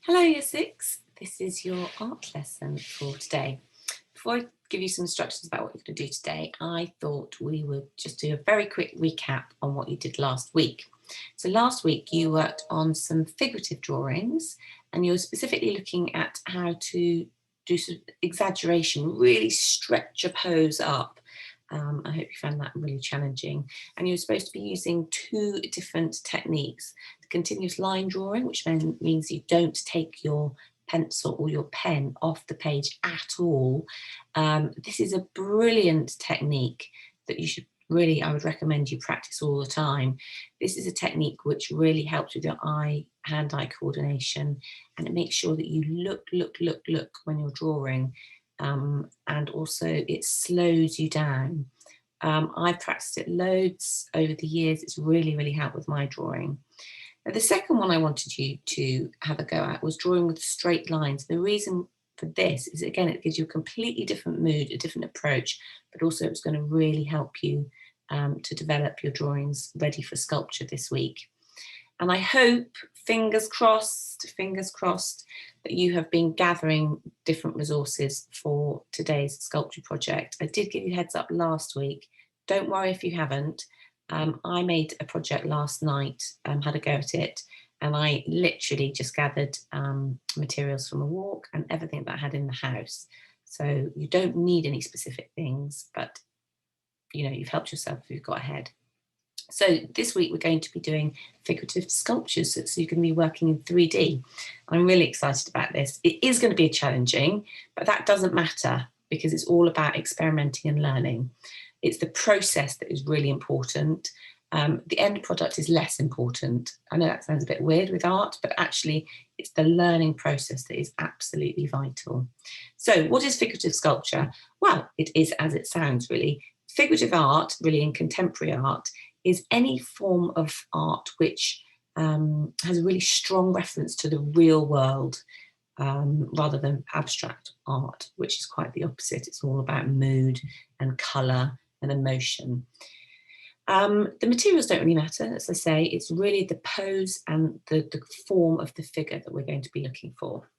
Hello, Year 6. This is your art lesson for today. Before I give you some instructions about what you're going to do today, I thought we would just do a very quick recap on what you did last week. So last week you worked on some figurative drawings and you were specifically looking at how to do some exaggeration, really stretch a pose up. I hope you found that really challenging. And you're supposed to be using two different techniques. The continuous line drawing, which means you don't take your pencil or your pen off the page at all. This is a brilliant technique that you should really, I would recommend you practice all the time. This is a technique which really helps with your hand-eye coordination, and it makes sure that you look when you're drawing. And also it slows you down. I've practiced it loads over the years. It's really helped with my drawing. Now, the second one I wanted you to have a go at was drawing with straight lines. The reason for this is, again, it gives you a completely different mood, a different approach, but also it's going to really help you to develop your drawings ready for sculpture this week. And I hope, fingers crossed, that you have been gathering different resources for today's sculpture project. I did give you heads up last week. Don't worry if you haven't. I made a project last night, had a go at it, and I literally just gathered materials from a walk and everything that I had in the house. So you don't need any specific things, but you know, you've helped yourself if you've got ahead. So this week we're going to be doing figurative sculptures, so you can be working in 3D. I'm really excited about this. It is going to be challenging, but that doesn't matter because it's all about experimenting and learning. It's the process that is really important. The end product is less important. I know that sounds a bit weird with art, but actually it's the learning process that is absolutely vital. So what is figurative sculpture? Well, it is as it sounds, really. Figurative art, really, in contemporary art, is any form of art which has a really strong reference to the real world, rather than abstract art, which is quite the opposite. It's all about mood and colour and emotion. The materials don't really matter, as I say. It's really the pose and the form of the figure that we're going to be looking for.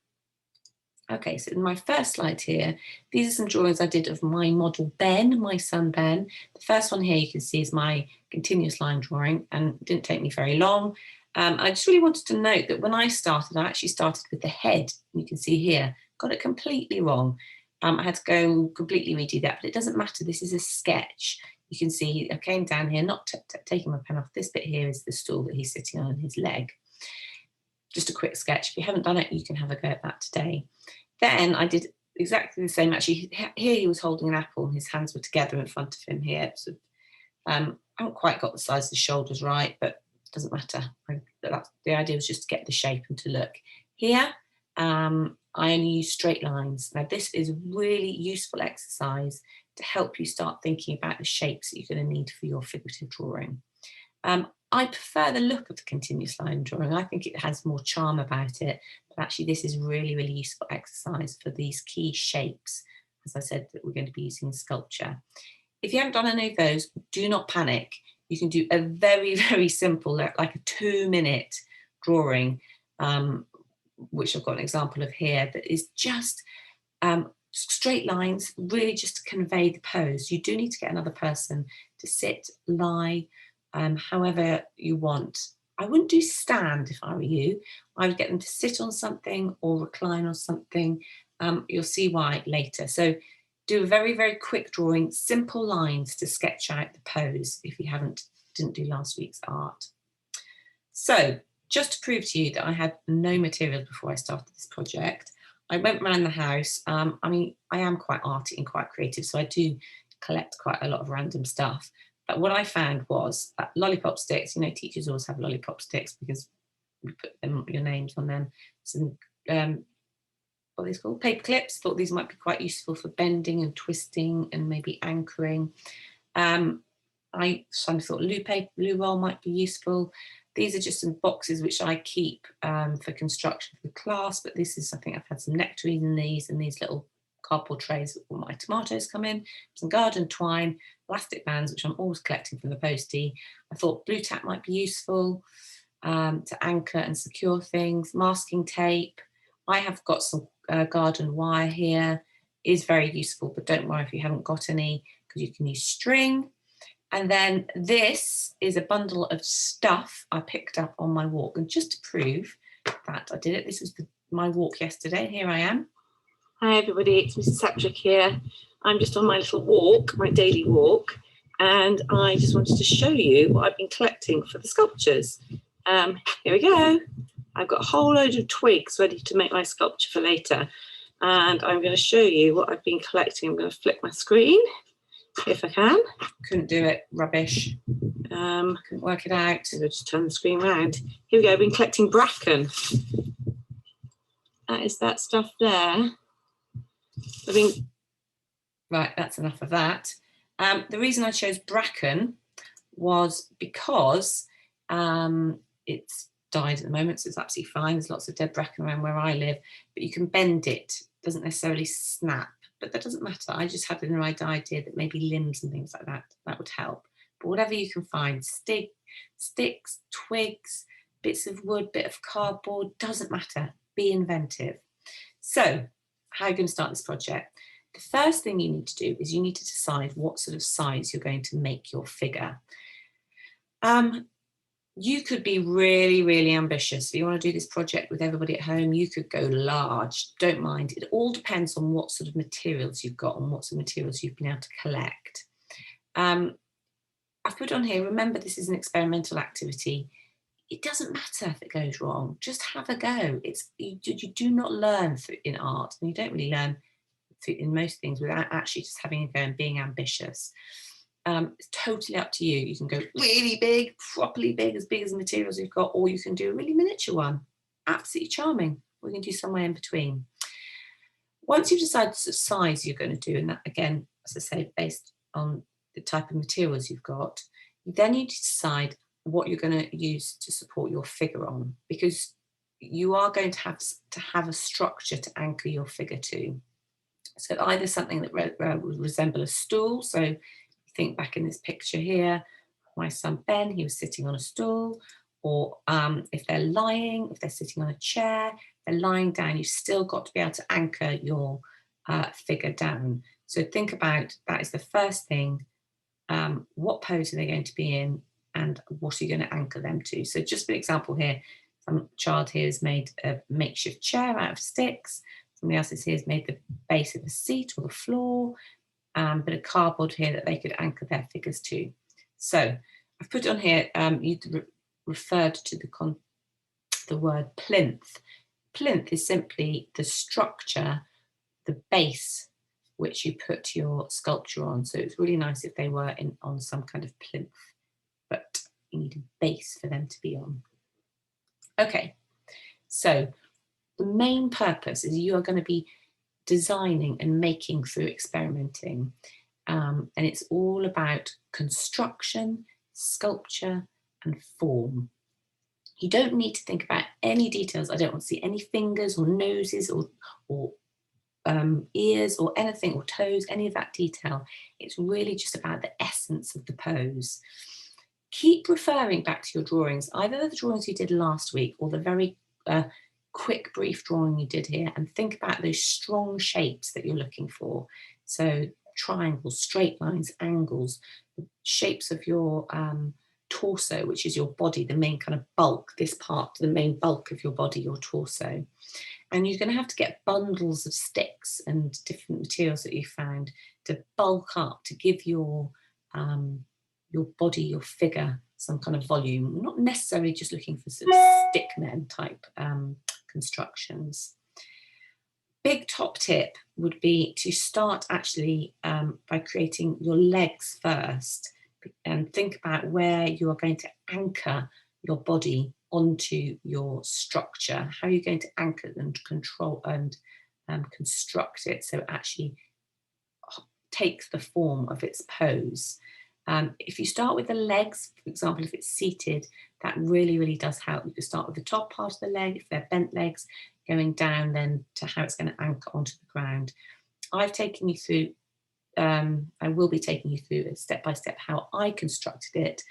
Okay, so in my first slide here, these are some drawings I did of my model Ben, my son Ben. The first one here you can see is my continuous line drawing, and it didn't take me very long. I just really wanted to note that when I started, I actually started with the head. You can see here, got it completely wrong. I had to go completely redo that, but it doesn't matter. This is a sketch. You can see I came down here, not taking my pen off. This bit here is the stool that he's sitting on and his leg. Just a quick sketch. If you haven't done it, you can have a go at that today. Then I did exactly the same. Actually, here he was holding an apple and his hands were together in front of him here. So, I haven't quite got the size of the shoulders right, but it doesn't matter. The idea was just to get the shape and to look. Here, I only use straight lines. Now, this is a really useful exercise to help you start thinking about the shapes that you're going to need for your figurative drawing. I prefer the look of the continuous line drawing. I think it has more charm about it, but actually this is really useful exercise for these key shapes, as I said, that we're going to be using in sculpture. If you haven't done any of those, do not panic. You can do a very simple, like a 2-minute drawing, which I've got an example of here, that is just straight lines, really just to convey the pose. You do need to get another person to sit, lie, however you want. I wouldn't do stand if I were you. I would get them to sit on something or recline on something. You'll see why later. So do a very quick drawing, simple lines to sketch out the pose if you didn't do last week's art. So just to prove to you that I had no materials before I started this project, I went around the house. I mean, I am quite arty and quite creative, so I do collect quite a lot of random stuff. But what I found was lollipop sticks. You know, teachers always have lollipop sticks because you put your names on them. Some, what are these called? Paper clips. Thought these might be quite useful for bending and twisting and maybe anchoring. I thought loo roll might be useful. These are just some boxes which I keep for construction for the class, but this is something I've had some nectarines in these and these little cardboard trays where my tomatoes come in, some garden twine, elastic bands, which I'm always collecting from the postie. I thought blue tack might be useful to anchor and secure things, masking tape, I have got some garden wire here. It is very useful, but don't worry if you haven't got any, because you can use string. And then this is a bundle of stuff I picked up on my walk. And just to prove that I did it, this was my walk yesterday. Here I am. Hi everybody, it's Mrs. Saptrick here. I'm just on my little walk, my daily walk, and I just wanted to show you what I've been collecting for the sculptures. Here we go. I've got a whole load of twigs ready to make my sculpture for later. And I'm going to show you what I've been collecting. I'm going to flip my screen, if I can. Couldn't do it, rubbish. Couldn't work it out. So I'll just turn the screen around. Here we go, I've been collecting bracken. That is that stuff there. Right, that's enough of that. The reason I chose bracken was because it's died at the moment, so it's absolutely fine. There's lots of dead bracken around where I live, but you can bend it. It doesn't necessarily snap, but that doesn't matter. I just had an idea that maybe limbs and things like that would help. But whatever you can find, sticks, twigs, bits of wood, bit of cardboard, doesn't matter. Be inventive. So, how are you going to start this project? The first thing you need to do is you need to decide what sort of size you're going to make your figure. You could be really, really ambitious. If you want to do this project with everybody at home, you could go large, don't mind. It all depends on what sort of materials you've got and what sort of materials you've been able to collect. I've put on here, remember this is an experimental activity. It doesn't matter if it goes wrong, just have a go. You do not learn in art, and you don't really learn in most things without actually just having a go and being ambitious. It's totally up to you. You can go really big, properly big as the materials you've got, or you can do a really miniature one. Absolutely charming. Or you can do somewhere in between. Once you've decided the size you're going to do, and that again, as I say, based on the type of materials you've got, you then need to decide what you're going to use to support your figure on, because you are going to have a structure to anchor your figure to. So either something that would resemble a stool. So think back in this picture here, my son Ben, he was sitting on a stool, or if they're sitting on a chair, they're lying down, you've still got to be able to anchor your figure down. So think about that is the first thing. What pose are they going to be in, and what are you going to anchor them to? So just for example here, some child here has made a makeshift chair out of sticks. Somebody else here has made the base of the seat or the floor. Bit of cardboard here that they could anchor their figures to. So I've put on here, you referred to the word plinth. Plinth is simply the structure, the base which you put your sculpture on. So it's really nice if they were on some kind of plinth, but you need a base for them to be on. Okay, so the main purpose is you are going to be designing and making through experimenting, and it's all about construction, sculpture and form. You don't need to think about any details. I don't want to see any fingers or noses or ears or anything, or toes, any of that detail. It's really just about the essence of the pose. Keep referring back to your drawings, either the drawings you did last week or the very quick brief drawing you did here, and think about those strong shapes that you're looking for. So triangles, straight lines, angles, the shapes of your torso, which is your body, the main kind of bulk, this part, the main bulk of your body, your torso. And you're going to have to get bundles of sticks and different materials that you found to bulk up, to give your body, your figure, some kind of volume. Not necessarily just looking for sort of stick men type constructions. Big top tip would be to start actually by creating your legs first, and think about where you are going to anchor your body onto your structure. How are you going to anchor and control and construct it so it actually takes the form of its pose. If you start with the legs, for example, if it's seated, that really, really does help. You can start with the top part of the leg, if they're bent legs, going down then to how it's going to anchor onto the ground. I've taken you through, I will be taking you through step by step how I constructed it,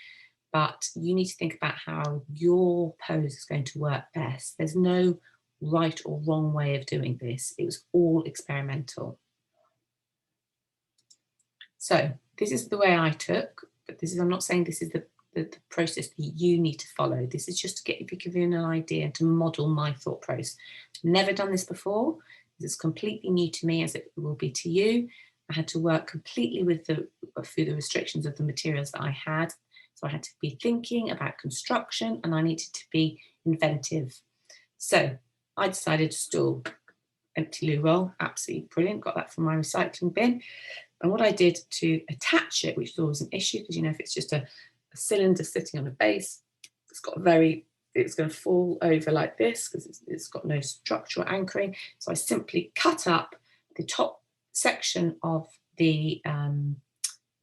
but you need to think about how your pose is going to work best. There's no right or wrong way of doing this. It was all experimental. So this is the way I took, but this is, I'm not saying this is the process that you need to follow. This is just to give you an idea and to model my thought process. Never done this before. This is completely new to me, as it will be to you. I had to work completely through the restrictions of the materials that I had. So I had to be thinking about construction, and I needed to be inventive. So I decided stool, empty loo roll, absolutely brilliant. Got that from my recycling bin. And what I did to attach it, which was always an issue, because if it's just a cylinder sitting on a base, it's going to fall over like this because it's got no structural anchoring. So I simply cut up the top section of the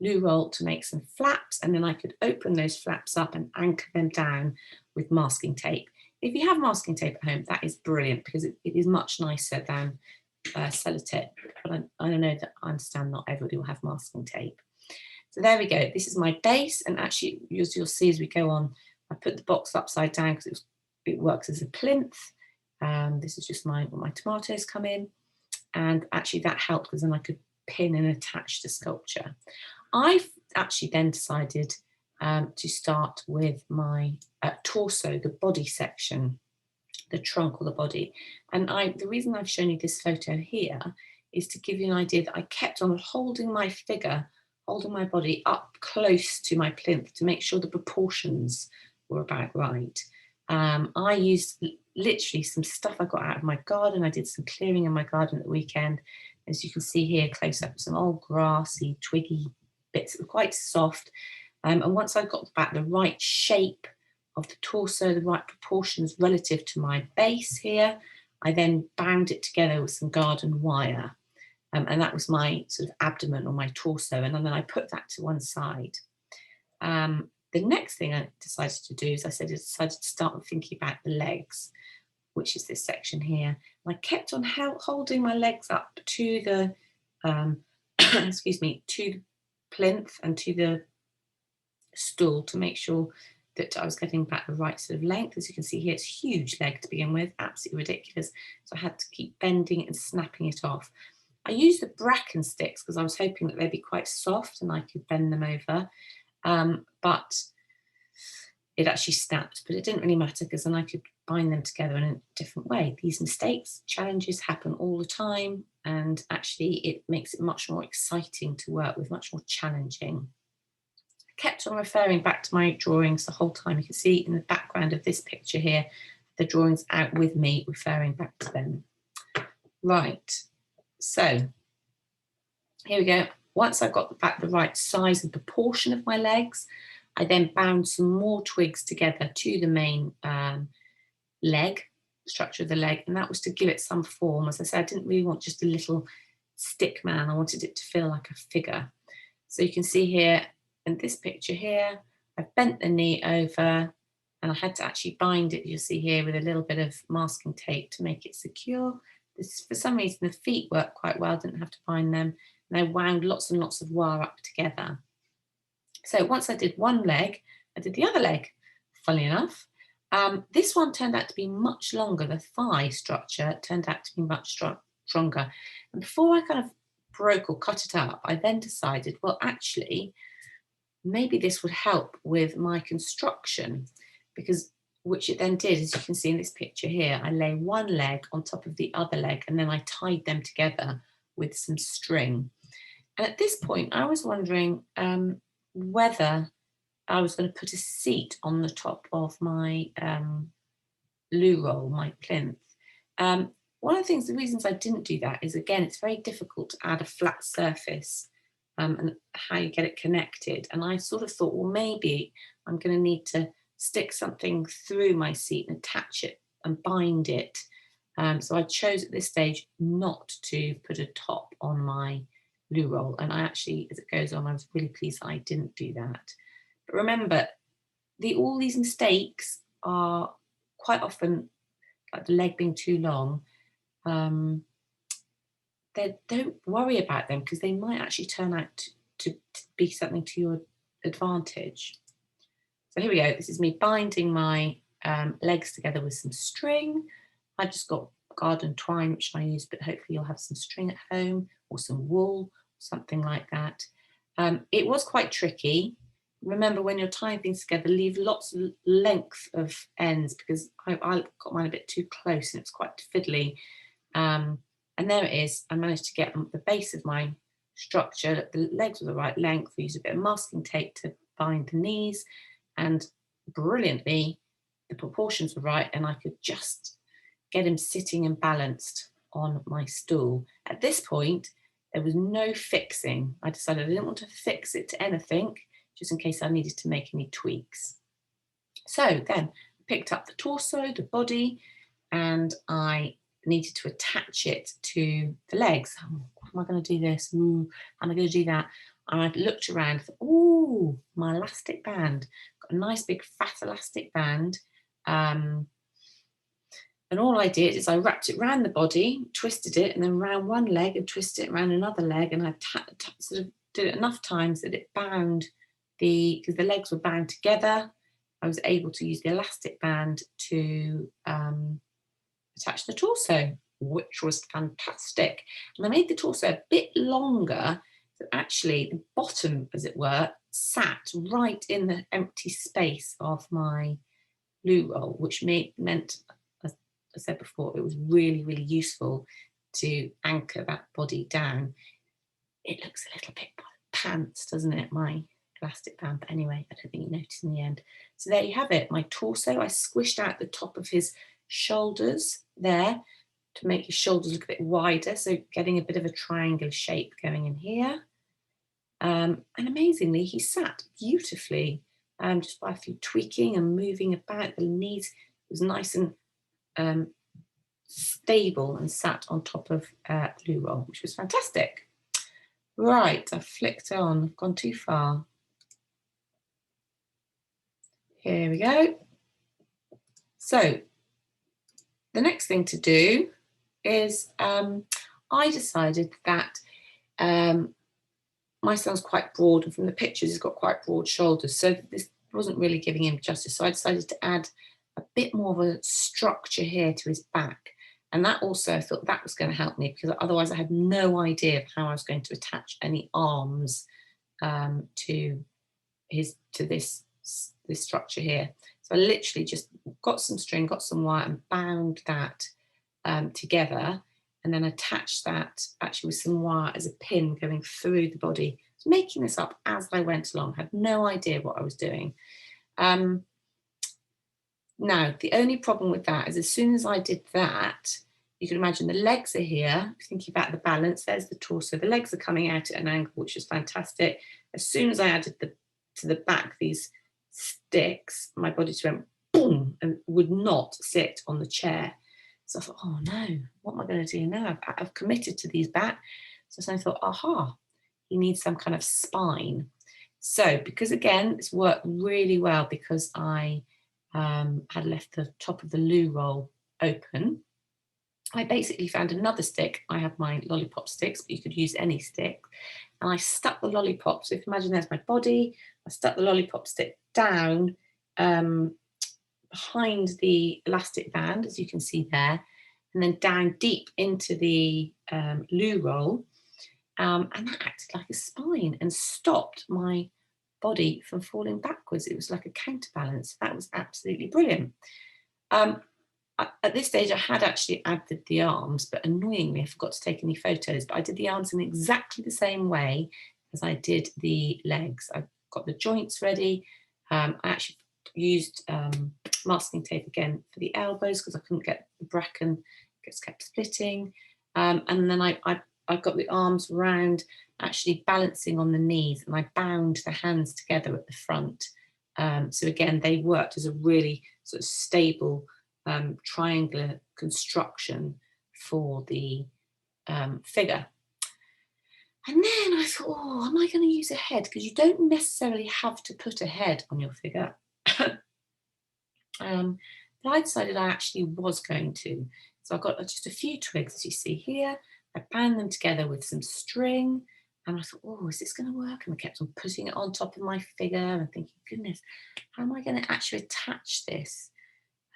loo roll to make some flaps, and then I could open those flaps up and anchor them down with masking tape. If you have masking tape at home, that is brilliant, because it is much nicer than sellotape, but I know that I understand not everybody will have masking tape. So there we go. This is my base, and actually, as you'll see as we go on, I put the box upside down because it works as a plinth. This is just where my tomatoes come in, and actually that helped because then I could pin and attach the sculpture. I've actually then decided to start with my torso, the body section, the trunk or the body. And the reason I've shown you this photo here is to give you an idea that I kept on holding my figure, holding my body up close to my plinth to make sure the proportions were about right. I used literally some stuff I got out of my garden. I did some clearing in my garden at the weekend. As you can see here, close up, some old grassy, twiggy bits that were quite soft. And once I got back the right shape of the torso, the right proportions relative to my base here, I then bound it together with some garden wire. And that was my sort of abdomen or my torso. And then I put that to one side. The next thing I decided to do is I decided to start thinking about the legs, which is this section here. And I kept on holding my legs up to the, excuse me, to the plinth and to the stool to make sure that I was getting back the right sort of length. As you can see here, it's a huge leg to begin with, absolutely ridiculous. So I had to keep bending it and snapping it off. I used the bracken sticks because I was hoping that they'd be quite soft and I could bend them over. But it actually snapped, but it didn't really matter because then I could bind them together in a different way. These mistakes, challenges happen all the time, and actually it makes it much more exciting to work with, much more challenging. I kept on referring back to my drawings the whole time. You can see in the background of this picture here, the drawings out with me, referring back to them. Right, so here we go. Once I've got back the right size and proportion of my legs, I then bound some more twigs together to the main leg, structure of the leg, and that was to give it some form. As I said, I didn't really want just a little stick man. I wanted it to feel like a figure. So you can see here in this picture here, I've bent the knee over and I had to actually bind it, you'll see here, with a little bit of masking tape to make it secure. For some reason, the feet worked quite well, didn't have to bind them. And I wound lots and lots of wire up together. So once I did one leg, I did the other leg, funnily enough. This one turned out to be much longer. The thigh structure turned out to be much stronger. And before I kind of broke or cut it up, I then decided, well, actually, maybe this would help with my construction, because which it then did, as you can see in this picture here. I lay one leg on top of the other leg and then I tied them together with some string. And at this point, I was wondering whether I was going to put a seat on the top of my loo roll, my plinth. One of the things, the reasons I didn't do that is, again, it's very difficult to add a flat surface and how you get it connected. And I sort of thought, well, maybe I'm going to need to stick something through my seat and attach it and bind it. So I chose at this stage not to put a top on my loo roll. And I actually, as it goes on, I was really pleased that I didn't do that. But remember, all these mistakes are quite often, like the leg being too long, don't worry about them because they might actually turn out to be something to your advantage. So here we go. This is me binding my legs together with some string. I just got garden twine, which I use, but hopefully you'll have some string at home or some wool, something like that. It was quite tricky. Remember, when you're tying things together, leave lots of length of ends, because I got mine a bit too close and it's quite fiddly. And there it is. I managed to get the base of my structure. The legs were the right length. We used a bit of masking tape to bind the knees, and brilliantly, the proportions were right, and I could just get him sitting and balanced on my stool. At this point, there was no fixing. I decided I didn't want to fix it to anything, just in case I needed to make any tweaks. So then I picked up the torso, the body, and I needed to attach it to the legs. Oh, how am I going to do this? How am I going to do that? And I looked around, thought, oh, my elastic band. Got a nice big fat elastic band. And all I did is I wrapped it around the body, twisted it, and then around one leg and twisted it around another leg. And I sort of did it enough times that it bound because the legs were bound together. I was able to use the elastic band to attach the torso, which was fantastic. And I made the torso a bit longer, so actually the bottom, as it were, sat right in the empty space of my loo roll, which meant, as I said before, it was really, really useful to anchor that body down. It looks a little bit pants, doesn't it, my elastic band? But anyway, I don't think you noticed in the end. So there you have it, my torso. I squished out the top of his shoulders there to make his shoulders look a bit wider, so getting a bit of a triangular shape going in here. And amazingly, he sat beautifully, just by a few tweaking and moving about. The knees was nice and stable and sat on top of loo roll, which was fantastic. Right, I've flicked on, I've gone too far. Here we go. So the next thing to do is I decided that my son's quite broad, and from the pictures he's got quite broad shoulders, so this wasn't really giving him justice. So I decided to add a bit more of a structure here to his back, and that also, I thought that was going to help me, because otherwise I had no idea of how I was going to attach any arms to this structure here. So I literally just got some string, got some wire, and bound that together, and then attached that actually with some wire as a pin going through the body. I was making this up as I went along, had no idea what I was doing. Now, the only problem with that is, as soon as I did that, you can imagine the legs are here, thinking about the balance, there's the torso, the legs are coming out at an angle, which is fantastic. As soon as I added to the back these sticks, my body just went boom and would not sit on the chair. So I thought, oh no, what am I going to do now? I've committed to these back. So I thought, aha, you need some kind of spine. So because again, it's worked really well, because I had left the top of the loo roll open, I basically found another stick. I have my lollipop sticks, but you could use any stick. And I stuck the lollipop. So if you imagine there's my body, I stuck the lollipop stick down behind the elastic band, as you can see there, and then down deep into the loo roll. And that acted like a spine and stopped my body from falling backwards. It was like a counterbalance. That was absolutely brilliant. At this stage, I had actually added the arms, but annoyingly, I forgot to take any photos. But I did the arms in exactly the same way as I did the legs. I got the joints ready. I actually used masking tape again for the elbows, because I couldn't get the bracken, it just kept splitting. And then I got the arms round, actually balancing on the knees, and I bound the hands together at the front. So again, they worked as a really sort of stable triangular construction for the figure. And then I thought, oh, am I going to use a head? Because you don't necessarily have to put a head on your figure. But I decided I actually was going to. So I got just a few twigs, as you see here. I bound them together with some string, and I thought, oh, is this going to work? And I kept on putting it on top of my figure and thinking, goodness, how am I going to actually attach this?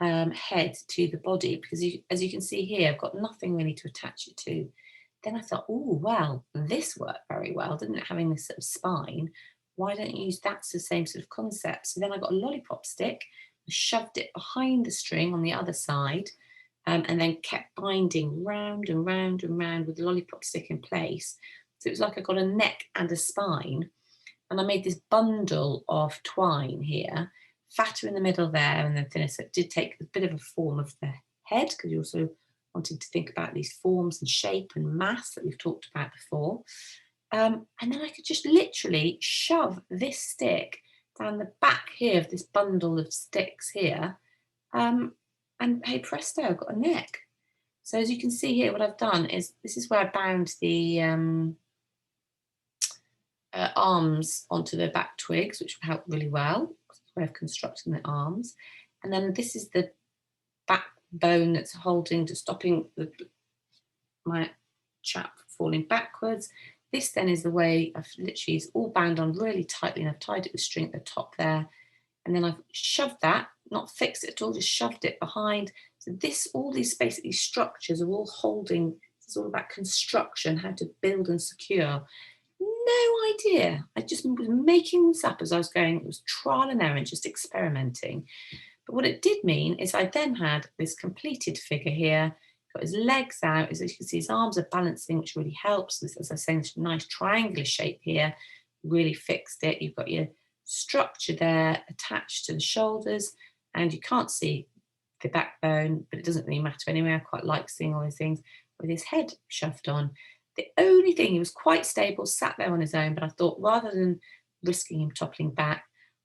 head to the body, because as you can see here, I've got nothing really to attach it to. Then I thought, oh, well, this worked very well, didn't it? Having this sort of spine. Why don't you use that's the same sort of concept? So then I got a lollipop stick, shoved it behind the string on the other side, and then kept binding round and round and round with the lollipop stick in place. So it was like I got a neck and a spine. And I made this bundle of twine here, fatter in the middle there and then thinner. So it did take a bit of a form of the head, because you also wanted to think about these forms and shape and mass that we've talked about before. And then I could just literally shove this stick down the back here of this bundle of sticks here. And hey presto, I've got a neck. So as you can see here, what I've done is, this is where I bound the arms onto the back twigs, which will help really well. It's a way of constructing the arms. And then this is the backbone that's holding, to stopping my chap falling backwards. This then is the way I've literally, it's all bound on really tightly, and I've tied it with string at the top there. And then I've shoved that, not fixed it at all, just shoved it behind. So this, all these basically structures are all holding, it's all about construction, how to build and secure. No idea. I just was making this up as I was going. It was trial and error and just experimenting. But what it did mean is I then had this completed figure here, got his legs out. As you can see, his arms are balancing, which really helps. This, as I say, this nice triangular shape here, really fixed it. You've got your structure there attached to the shoulders, and you can't see the backbone, but it doesn't really matter anyway. I quite like seeing all these things with his head shoved on. The only thing, he was quite stable, sat there on his own, but I thought rather than risking him toppling back,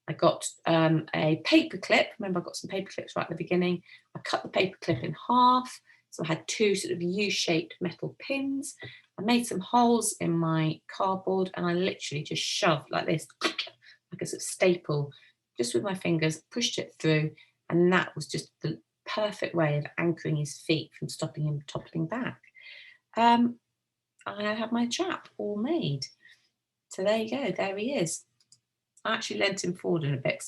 I got a paper clip. Remember, I got some paper clips right at the beginning. I cut the paper clip in half. So I had two sort of U-shaped metal pins. I made some holes in my cardboard, and I literally just shoved like this, like a sort of staple, just with my fingers, pushed it through. And that was just the perfect way of anchoring his feet from stopping him toppling back. I have my chap all made. So there you go, there he is. I actually leant him forward in a bit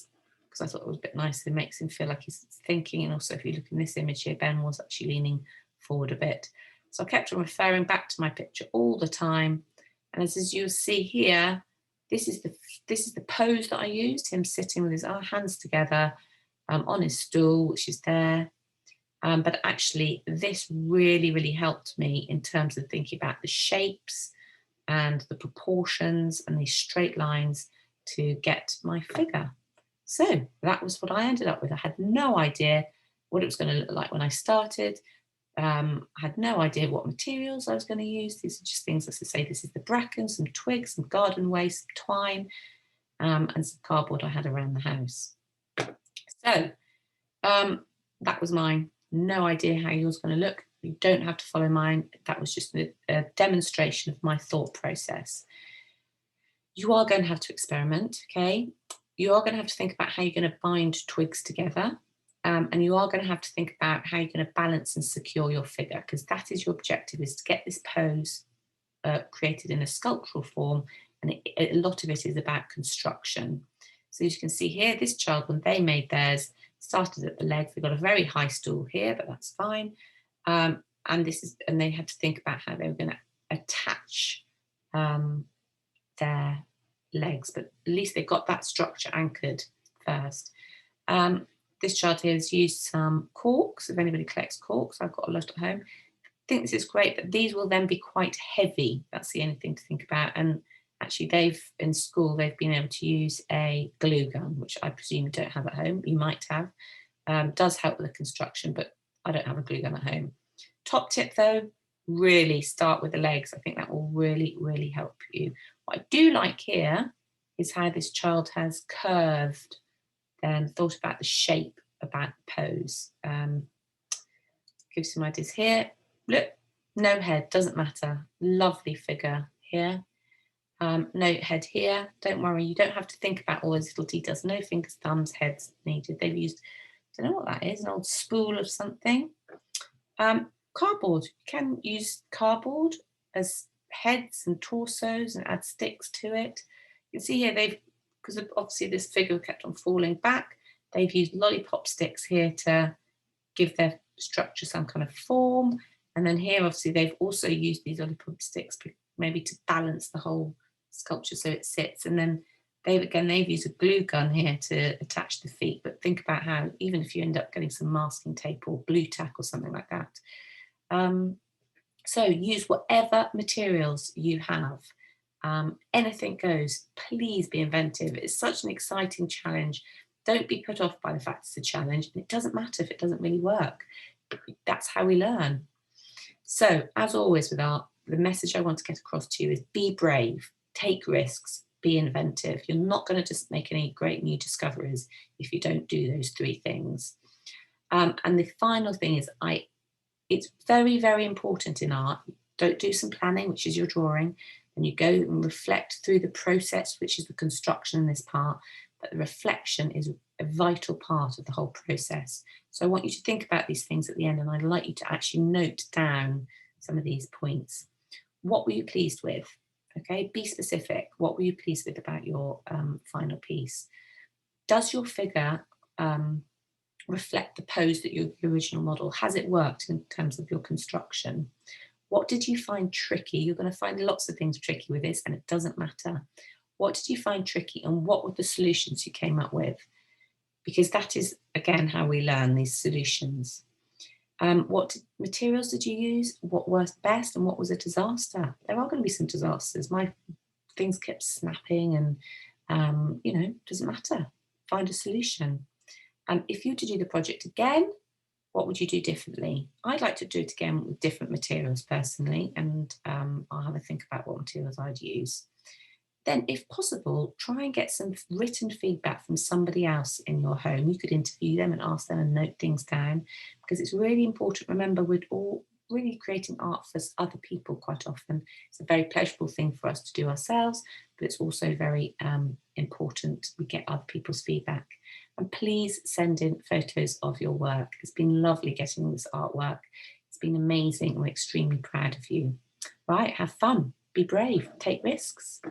because I thought it was a bit nicer. It makes him feel like he's thinking. And also, if you look in this image here, Ben was actually leaning forward a bit. So I kept on referring back to my picture all the time. And as you'll see here, this is the pose that I used, him sitting with his hands together on his stool, which is there. But actually, this really, really helped me in terms of thinking about the shapes and the proportions and these straight lines to get my figure. So that was what I ended up with. I had no idea what it was going to look like when I started. I had no idea what materials I was going to use. These are just things, as I say, this is the bracken, some twigs, some garden waste, some twine, and some cardboard I had around the house. So that was mine. No idea how yours is going to look. You don't have to follow mine. That was just a demonstration of my thought process. You are going to have to experiment, okay? You are going to have to think about how you're going to bind twigs together. And you are going to have to think about how you're going to balance and secure your figure, because that is your objective, is to get this pose created in a sculptural form. And a lot of it is about construction. So as you can see here, this child, when they made theirs, started at the legs. They got a very high stool here, but that's fine. And they had to think about how they were going to attach their legs, but at least they got that structure anchored first. This child here has used some corks. If anybody collects corks, I've got a lot at home. I think this is great, but these will then be quite heavy. That's the only thing to think about. And actually, in school, they've been able to use a glue gun, which I presume you don't have at home. You might have. Does help with the construction, but I don't have a glue gun at home. Top tip, though, really start with the legs. I think that will really, really help you. What I do like here is how this child has curved and thought about the shape, about the pose. Give some ideas here. Look, no head, doesn't matter. Lovely figure here. No head here. Don't worry, you don't have to think about all those little details. No fingers, thumbs, heads needed. They've used, I don't know what that is, an old spool of something. Cardboard. You can use cardboard as heads and torsos and add sticks to it. You can see here because obviously this figure kept on falling back, they've used lollipop sticks here to give their structure some kind of form. And then here, obviously, they've also used these olipop sticks maybe to balance the whole sculpture so it sits. And then they've used a glue gun here to attach the feet. But think about how, even if you end up getting some masking tape or blue tack or something like that. So use whatever materials you have. Anything goes. Please be inventive. It's such an exciting challenge. Don't be put off by the fact it's a challenge. And it doesn't matter if it doesn't really work. That's how we learn. So, as always with art, the message I want to get across to you is be brave, take risks, be inventive. You're not going to just make any great new discoveries if you don't do those three things. And the final thing is, it's very, very important in art. Don't do some planning, which is your drawing, and you go and reflect through the process, which is the construction in this part. But the reflection is a vital part of the whole process. So I want you to think about these things at the end, and I'd like you to actually note down some of these points. What were you pleased with? Okay, be specific. What were you pleased with about your final piece? Does your figure reflect the pose that your original model? Has it worked in terms of your construction? What did you find tricky? You're going to find lots of things tricky with this, and it doesn't matter. What did you find tricky, and what were the solutions you came up with? Because that is, again, how we learn these solutions. What materials did you use? What worked best, and what was a disaster? There are going to be some disasters. My things kept snapping, and doesn't matter. Find a solution. If you were to do the project again, what would you do differently? I'd like to do it again with different materials personally, and I'll have a think about what materials I'd use. Then, if possible, try and get some written feedback from somebody else in your home. You could interview them and ask them and note things down, because it's really important. Remember, we're all really creating art for other people quite often. It's a very pleasurable thing for us to do ourselves, but it's also very important we get other people's feedback. And please send in photos of your work. It's been lovely getting this artwork. It's been amazing. We're extremely proud of you. Right, have fun, be brave, take risks.